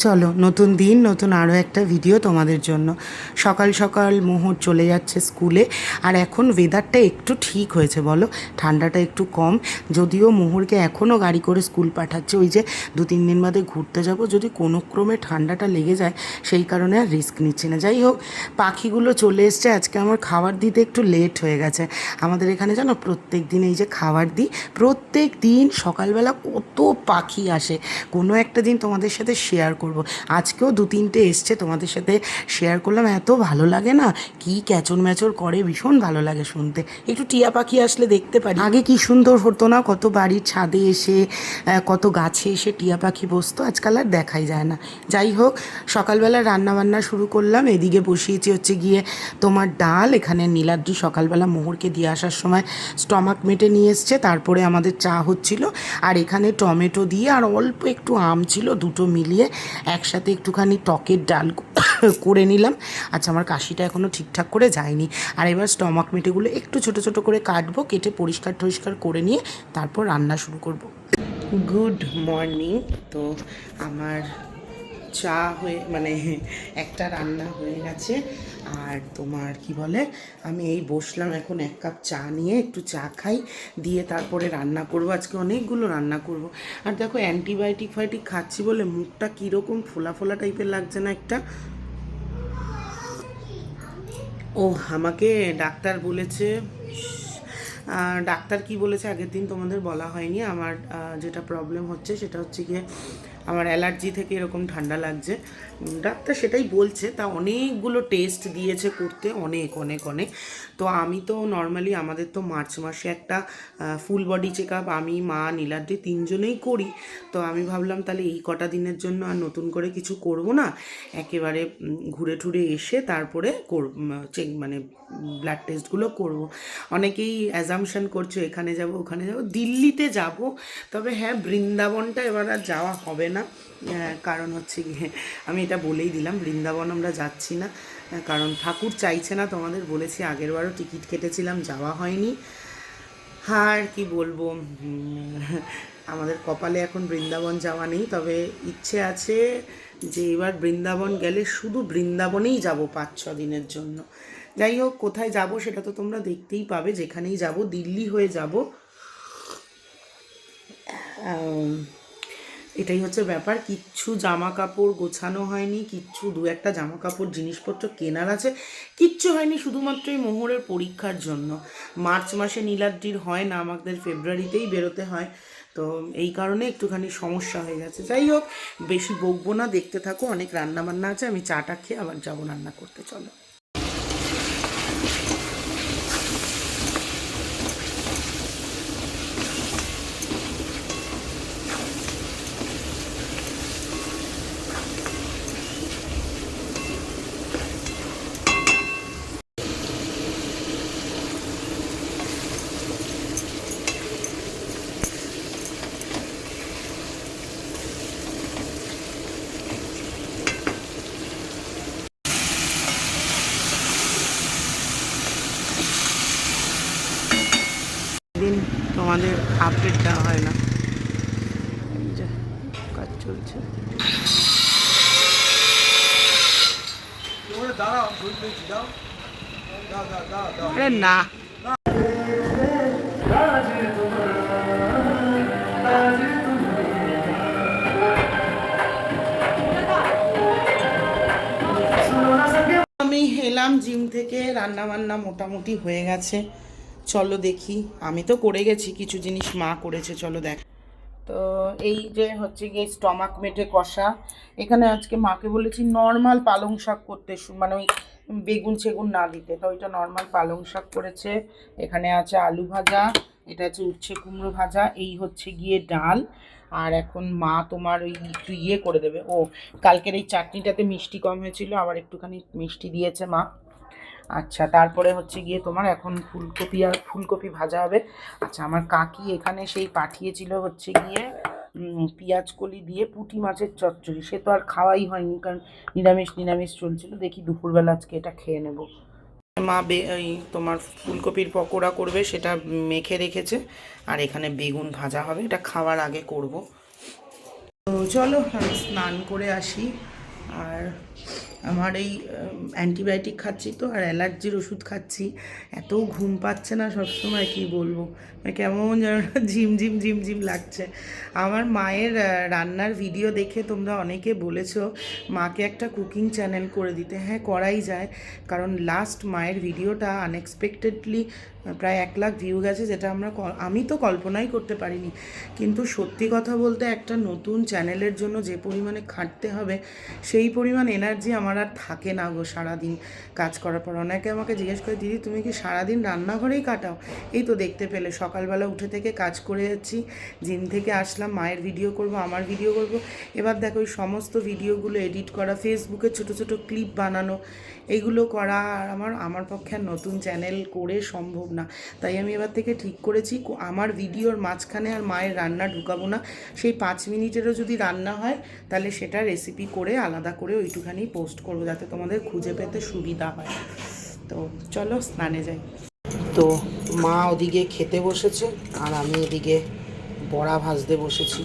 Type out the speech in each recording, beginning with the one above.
চলো নতুন দিন নতুন আরও একটা ভিডিও তোমাদের জন্য। সকাল সকাল মোহর চলে যাচ্ছে স্কুলে। আর এখন ওয়েদারটা একটু ঠিক হয়েছে, বলো, ঠান্ডাটা একটু কম। যদিও মোহরকে এখনও গাড়ি করে স্কুল পাঠাচ্ছে, ওই যে 2-3 দিন বাদে ঘুরতে যাব, যদি কোনো ক্রমে ঠান্ডাটা লেগে যায় সেই কারণে আর রিস্ক নিচ্ছি না। যাই হোক, পাখিগুলো চলে এসছে। আজকে আমার খাবার দিতে একটু লেট হয়ে গেছে। আমাদের এখানে জানো প্রত্যেক দিন এই যে খাবার দিই, প্রত্যেক দিন সকালবেলা কত পাখি আসে। কোনো একটা দিন তোমাদের সাথে শেয়ার করব। আজকেও 2-3টে এসছে, তোমাদের সাথে শেয়ার করলাম। এত ভালো লাগে না, কি ক্যাচর ম্যাচর করে, ভীষণ ভালো লাগে শুনতে। একটু টিয়া পাখি আসলে দেখতে পারি। আগে কি সুন্দর হতো না, কত বাড়ির ছাদে এসে কত গাছে এসে টিয়া পাখি বসতো, আজকাল আর দেখাই যায় না। যাই হোক, সকালবেলা রান্নাবান্না শুরু করলাম। এদিকে বসিয়েছি হচ্ছে গিয়ে তোমার ডাল। এখানে নীলাদ্রি সকালবেলা মোহরকে দিয়ে আসার সময় স্টমাক মেটে নিয়ে এসছে, তারপরে আমাদের চা হচ্ছিল। আর এখানে টমেটো দিয়ে আর অল্প একটু আম ছিল, দুটো মিলিয়ে একসাথে একটুখানি টকের ডাল করে নিলাম। আচ্ছা, আমার কাশিটা এখনও ঠিকঠাক করে যায়নি। আর এবার স্টমাক মেটেগুলো একটু ছোট ছোট করে কাটবো, কেটে পরিষ্কার টরিষ্কার করে নিয়ে তারপর রান্না শুরু করব। Good morning. তো আমার চা হয়ে মানে একটা রান্না হয়ে গেছে। আর তোমার কি বলে, আমি এই বসলাম এখন 1 কাপ চা নিয়ে, একটু চা খাই, দিয়ে তারপরে রান্না করব। আজকে অনেকগুলো রান্না করব। আর দেখো, অ্যান্টিবায়োটিক ফাইটিক খাচ্ছি বলে মুখটা কীরকম ফোলা ফোলা টাইপের লাগছে না একটা। ও, আমাকে ডাক্তার বলেছে, ডাক্তার কি বলেছে আগের দিন তোমাদের বলা হয়নি। আমার যেটা প্রবলেম হচ্ছে সেটা হচ্ছে গিয়ে আমার অ্যালার্জি থেকে এরকম ঠান্ডা লাগছে। ডাক্তার সেটাই বলছে। তা অনেকগুলো টেস্ট দিয়েছে করতে, অনেক অনেক অনেক। তো আমি তো নর্মালি, আমাদের তো মার্চ মাসে একটা ফুল বডি চেক আপ আমি, মা, নীলাদ্রি 3জনেই করি। তো আমি ভাবলাম তাহলে এই কটা দিনের জন্য আর নতুন করে কিছু করব না, একেবারে ঘুরে ঠুরে এসে তারপরে চেক মানে ব্লাড টেস্টগুলো করব। অনেকেই অ্যাজামশন করছো এখানে যাব ওখানে যাব, দিল্লিতে যাব। তবে হ্যাঁ, বৃন্দাবনটা এবার আর যাওয়া হবে না। কারণ হচ্ছে গিয়ে আমি এটা বলেই দিলাম, বৃন্দাবন আমরা যাচ্ছি না, কারণ ঠাকুর চাইছে না। তোমাদের বলেছি, আগেরবারও টিকিট কেটেছিলাম, যাওয়া হয়নি। আর কি বলবো, আমাদের কপালে এখন বৃন্দাবন যাওয়া নেই। তবে ইচ্ছে আছে যে এবার বৃন্দাবন গেলে শুধু বৃন্দাবনেই যাব 5-6 দিনের জন্য। যাই হোক, কোথায় যাব সেটা তো তোমরা দেখতেই পাবে। যেখানেই যাব, দিল্লি হয়ে যাব। এটাই হচ্ছে ব্যাপার। কিচ্ছু জামা কাপড় গোছানো হয়নি, কিচ্ছু, 2-একটা জামা কাপড় জিনিসপত্র কেনার আছে, কিচ্ছু হয়নি। শুধুমাত্র এই মোহরের পরীক্ষার জন্য। মার্চ মাসে নীলাদ্রির হয় না, আমাদের ফেব্রুয়ারিতেই বেরোতে হয়। তো এই কারণে একটুখানি সমস্যা হয়ে গেছে। যাই হোক, বেশি বকবো না, দেখতে থাকো। অনেক রান্না বান্না আছে, আমি চাটা খেয়ে আবার যাবো রান্না করতে। চলো। দিন তোমাদের আপডেট দেওয়া হয় না, কাজ চলছে। আরে না, আমি এলাম জিম থেকে, রান্না বান্না মোটামুটি হয়ে গেছে। চলো দেখি, আমি তো করে গেছি, কিছু জিনিস মা করেছে, চলো দেখ। তো এই যে হচ্ছে গিয়ে স্টমাক মেটে কষা। এখানে আজকে মাকে বলেছি নর্মাল পালং শাক করতে, মানে ওই বেগুন সেগুন না দিতে। তো ওইটা নর্মাল পালং শাক করেছে। এখানে আছে আলু ভাজা, এটা হচ্ছে উচ্ছে কুমড়ো ভাজা, এই হচ্ছে গিয়ে ডাল। আর এখন মা তোমার ওই একটু ইয়ে করে দেবে। ও, কালকের এই চাটনিটাতে মিষ্টি কম হয়েছিল, আবার একটুখানি মিষ্টি দিয়েছে মা। আচ্ছা, তারপরে হচ্ছে গিয়ে তোমার এখন ফুলকপি আর ফুলকপি ভাজা হবে। আচ্ছা, আমার কাকি এখানে সেই পাঠিয়েছিল হচ্ছে গিয়ে পেঁয়াজ কলি দিয়ে পুঁটি মাছের চচ্চড়ি। সে তো আর খাওয়াই হয়নি, কারণ নিরামিষ নিরামিষ চলছিল। দেখি দুপুরবেলা আজকে এটা খেয়ে নেব। মা ওই তোমার ফুলকপির পকোড়া করবে, সেটা মেখে রেখেছে। আর এখানে বেগুন ভাজা হবে, এটা খাওয়ার আগে করব। তো চলো আমি স্নান করে আসি। আর আমার এই অ্যান্টিবায়োটিক খাচ্ছি তো, আর অ্যালার্জির ওষুধ খাচ্ছি, এত ঘুম পাচ্ছে না সবসময়, কি বলবো, মানে কেমন যেন ঝিমঝিম ঝিমঝিম লাগছে। আমার মায়ের রান্নার ভিডিও দেখে তোমরা অনেকে বলেছো মাকে একটা কুকিং চ্যানেল করে দিতে। হ্যাঁ, করাই যায়, কারণ লাস্ট মায়ের ভিডিওটা আনএক্সপেক্টেডলি প্রায় 1 লাখ ভিউ গেছে, যেটা আমি তো কল্পনাই করতে পারিনি। কিন্তু সত্যি কথা বলতে একটা নতুন চ্যানেলের জন্য যে পরিমাণে খাটতে হবে, সেই পরিমাণ এনার্জি আমার আর থাকে না গো সারাদিন কাজ করার পর। অনেকে আমাকে জিজ্ঞেস করে, দিদি তুমি কি সারাদিন রান্নাঘরেই কাটাও? এই তো দেখতে পেলে সকালবেলা উঠে থেকে কাজ করে যাচ্ছি, জিম থেকে আসলাম, মায়ের ভিডিও করব, আমার ভিডিও করব, এবার দেখো ওই সমস্ত ভিডিওগুলো এডিট করা, ফেসবুকে ছোট ছোট ক্লিপ বানানো, এইগুলো করা। আর আমার পক্ষে আর নতুন চ্যানেল করে সম্ভব না। তাই আমি এবার থেকে ঠিক করেছি আমার ভিডিওর মাঝখানে আর মায়ের রান্না ঢুকাবো না। সেই 5 মিনিটেরও যদি রান্না হয় তাহলে সেটা রেসিপি করে আলাদা করে ওইটুখানি পোস্ট করবো, যাতে তোমাদের খুঁজে পেতে সুবিধা হয়। তো চলো স্নানে যাই। তো মা ওদিকে খেতে বসেছে আর আমি এদিকে বড়া ভাজতে বসেছি।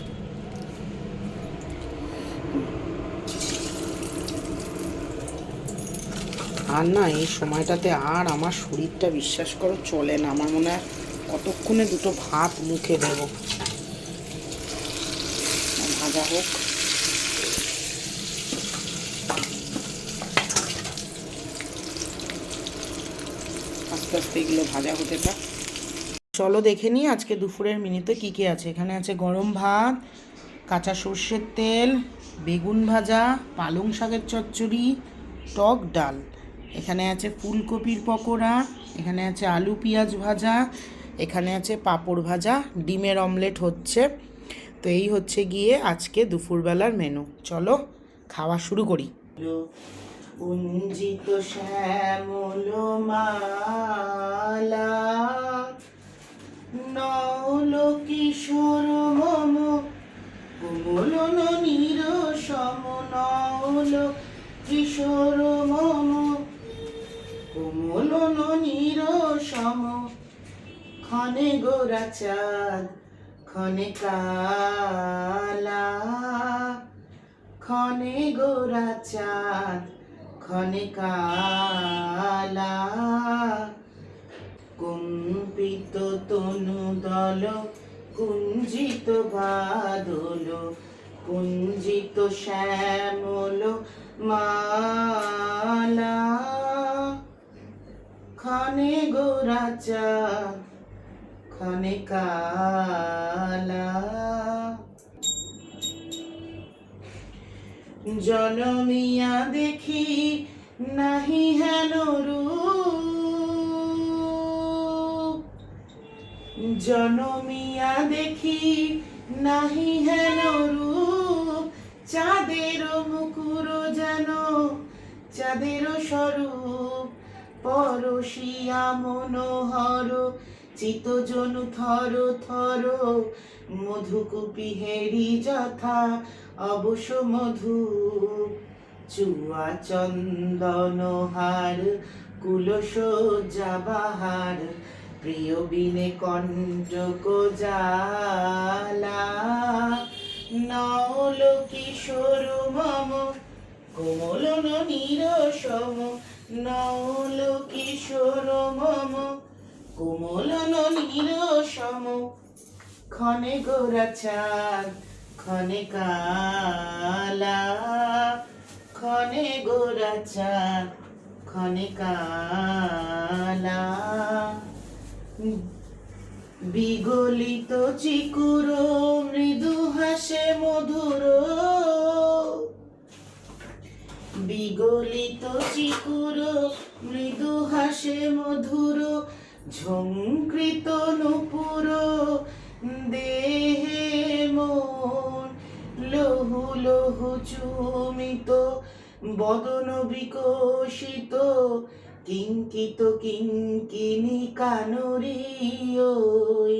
আর না এই সময়টাতে আর আমার শরীরটা বিশ্বাস করো চলে না। আমার মনে হয় কতক্ষণে দুটো ভাত মুখে দেব। ভাজা হোক। আস্তে আস্তে এগুলো ভাজা হতে থাক। চলো দেখে নিই আজকে দুপুরের মেনুতে কী কী আছে। এখানে আছে গরম ভাত, কাঁচা সর্ষের তেল, বেগুন ভাজা, পালং শাকের চচ্চড়ি, টক ডাল। এখানে আছে ফুলকপির পকোড়া, এখানে আছে আলু পেঁয়াজ ভাজা, এখানে আছে পাঁপড় ভাজা, ডিমের অমলেট হচ্ছে। তো এই হচ্ছে গিয়ে আজকে দুপুরবেলার মেনু। চলো খাওয়া শুরু করি। কুঞ্জিত শ্যামল মালা, নৌল কিশোর মম কোমল নীর সম, নৌল কিশোর মম কোমল নীর সম, ক্ষণে গোরা চাঁদ ক্ষণে কালা, ক্ষণে গোরা চাঁদ ক্ষণে কালা, কম্পিত তনু দল কুঞ্জিত বাদল, কুঞ্জিত শ্যামল মালা, ক্ষণে গোরা চাঁদ ক্ষণে কালা। জনমিয়া দেখি নাহি হেন রূপ, জনমিয়া দেখি নাহি হেন রূপ, চাঁদের মুকুর যেন চাঁদের স্বরূপ, পরশিয়া মনোহর চিতজনু থর থর, মধুকুপি হেরি যথা অবশ্য মধু, চুয়া চন্দন হার কুলসজ্জা বাহার, প্রিয় বিনে কণ্টক জালা, নৌল কিশোর মম কোমল নীর সম, নৌল কিশোর মম কোমল নীর সম, ক্ষণে গোরা চাঁদ ক্ষণে কালা, ক্ষণে গোরা চাঁদ ক্ষণে কালা, বিগলিত চিকুর মৃদু হাসে মধুর, বিগলিত চিকুর মৃদু হাসে মধুর, ঝঙ্কৃত নূপুর দেহে মন, লহু লহু চুমিত বদন বিকশিত, কিঙ্কিত কিঙ্কিনি কানরি ওই,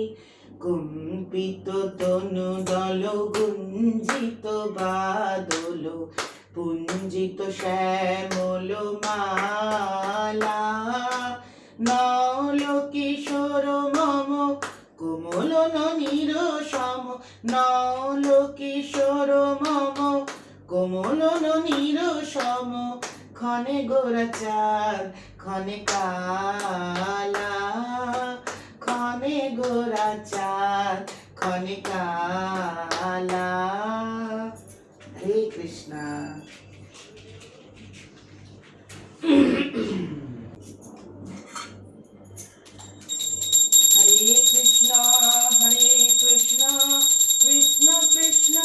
কম্পিত তনু দল গুঞ্জিত বাদল, পুঞ্জিত শ্যামল মালা, নৌল কিশোর মম কোমল নির সম নলোকেশ্বর মম কোমল নির সম ক্ষণে গোরাচাঁদ ক্ষণে কালা ক্ষণে গোরাচাঁদ ক্ষণে কালা। হরে কৃষ্ণ। হরে কৃষ্ণ হরে কৃষ্ণ কৃষ্ণ কৃষ্ণ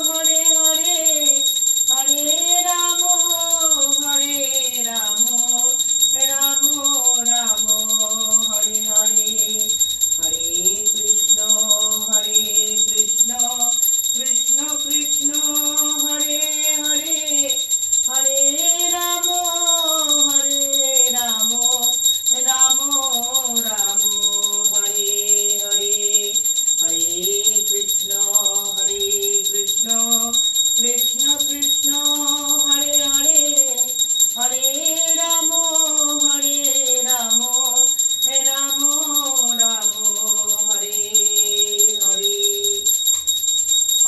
হরে হরে হরে রাম হরে রাম রাম রাম হরে হরে। হরে কৃষ্ণ কৃষ্ণ কৃষ্ণ হরে হরে হরে রাম রাম রাম হরে হরে। হরে কৃষ্ণ কৃষ্ণ কৃষ্ণ হরে হরে হরে রাম রাম রাম হরে হরে।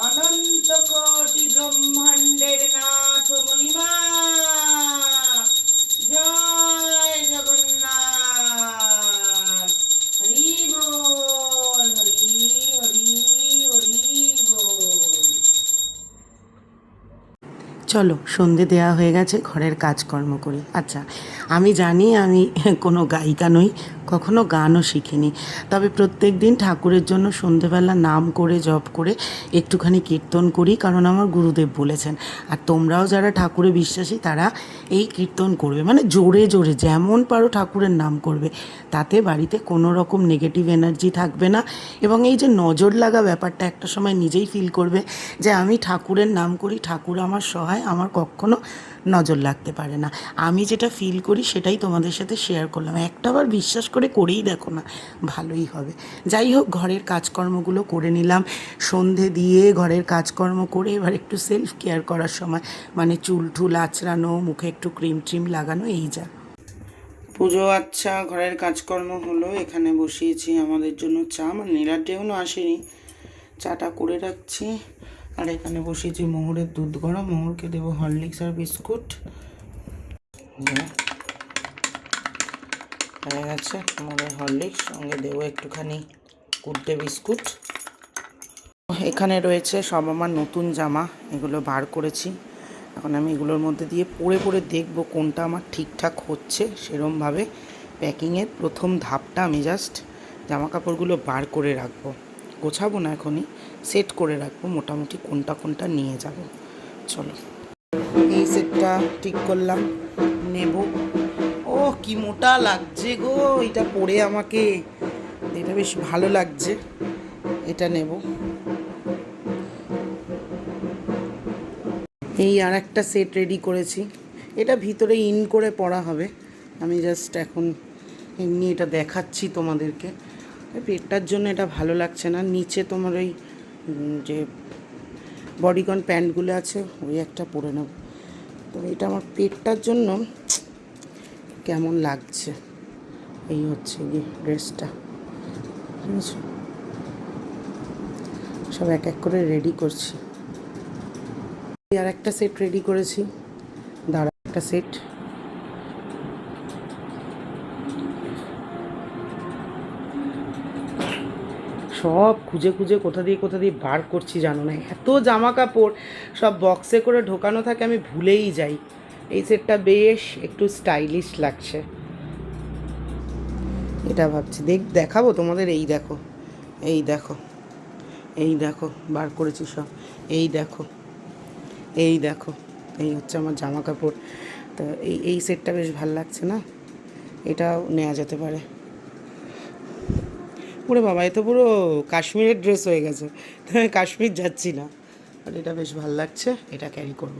অনন্ত কোটি ব্রহ্মাণ্ডের নাথ মণিমা জয় জগন্নাথ। হরি বল হরি হরি হরি বল। চলো সন্ধে দেওয়া হয়ে গেছে, ঘরের কাজকর্ম করি। আচ্ছা, আমি জানি আমি কোনো গায়িকা নই, কখনো গানও শিখিনি, তবে প্রত্যেক দিন ঠাকুরের জন্য সন্ধেবেলা নাম করে জপ করে একটুখানি কীর্তন করি, কারণ আমার গুরুদেব বলেছেন। আর তোমরাও যারা ঠাকুরে বিশ্বাসী তারা এই কীর্তন করবে, মানে জোরে জোরে যেমন পারো ঠাকুরের নাম করবে, তাতে বাড়িতে কোনো রকম নেগেটিভ এনার্জি থাকবে না। এবং এই যে নজর লাগা ব্যাপারটা একটা সময় নিজেই ফিল করবে যে আমি ঠাকুরের নাম করি, ঠাকুর আমার সহায়, আমার কখনো নজর লাগতে পারে না। আমি যেটা ফিল করি সেটাই তোমাদের সাথে শেয়ার করলাম, একটাবার বিশ্বাস করে করেই দেখো না, ভালোই হবে। যাই হোক, ঘরের কাজকর্মগুলো করে নিলাম, সন্ধে দিয়ে ঘরের কাজকর্ম করে এবার একটু সেলফ কেয়ার করার সময়, মানে চুল টুল আঁচড়ানো, মুখে একটু ক্রিম ট্রিম লাগানো, এই যা। পুজো আচ্ছা, ঘরের কাজকর্ম হলো, এখানে বসিয়েছি আমাদের জন্য চা, মানে নীলার এখনও আসেনি, চাটা করে রাখছি। আর এখানে বসিয়েছি মোহরের দুধ গরম, মোহরকে দেবো হরলিক্স আর বিস্কুট। হয়ে গেছে মোহরের হরলিক্স, সঙ্গে দেবো একটুখানি কুড্ডে বিস্কুট। এখানে রয়েছে সব আমার নতুন জামা, এগুলো বার করেছি। এখন আমি এগুলোর মধ্যে দিয়ে পরে পরে দেখবো কোনটা আমার ঠিকঠাক হচ্ছে। সেরমভাবে প্যাকিংয়ের প্রথম ধাপটা আমি জাস্ট জামা কাপড়গুলো বার করে রাখবো, গোছাবো না এখনই, সেট করে রাখবো মোটামুটি কোনটা কোনটা নিয়ে যাব। চলো, এই সেটটা ঠিক করলাম, নেব। ও কি মোটা লাগছে গো এটা পরে, আমাকে এটা বেশ ভালো লাগছে, এটা নেব। এই আর একটা সেট রেডি করেছি, এটা ভিতরে ইন করে পরা হবে। আমি জাস্ট এখন এমনি এটা দেখাচ্ছি তোমাদেরকে, পেটটার জন্য এটা ভালো লাগছে না। নিচে তোমার ওই যে বডিকন প্যান্টগুলো আছে ওই একটা পরে নেব, তবে এটা আমার পেটটার জন্য কেমন লাগছে। এই হচ্ছে গিয়ে ড্রেসটা, বুঝেছো? সব এক এক করে রেডি করছি। আর একটা সেট রেডি করেছি, দাঁড়া, একটা সেট সব খুঁজে খুঁজে কোথা দিয়ে বার করছি জানো না, এত জামা কাপড় সব বক্সে করে ঢোকানো থাকে, আমি ভুলেই যাই। এই সেটটা বেশ একটু স্টাইলিশ লাগছে, এটা ভাবছি দেখাবো তোমাদের। এই দেখো, এই দেখো, এই দেখো বার করেছি সব, এই দেখো, এই দেখো, এই হচ্ছে আমার জামা কাপড়। তো এই সেটটা বেশ ভালো লাগছে না, এটাও নেওয়া যেতে পারে। ওরে বাবা, এ তো পুরো কাশ্মীরের ড্রেস হয়ে গেছে, কাশ্মীর যাচ্ছি না, আর এটা বেশ ভালো লাগছে, এটা ক্যারি করব।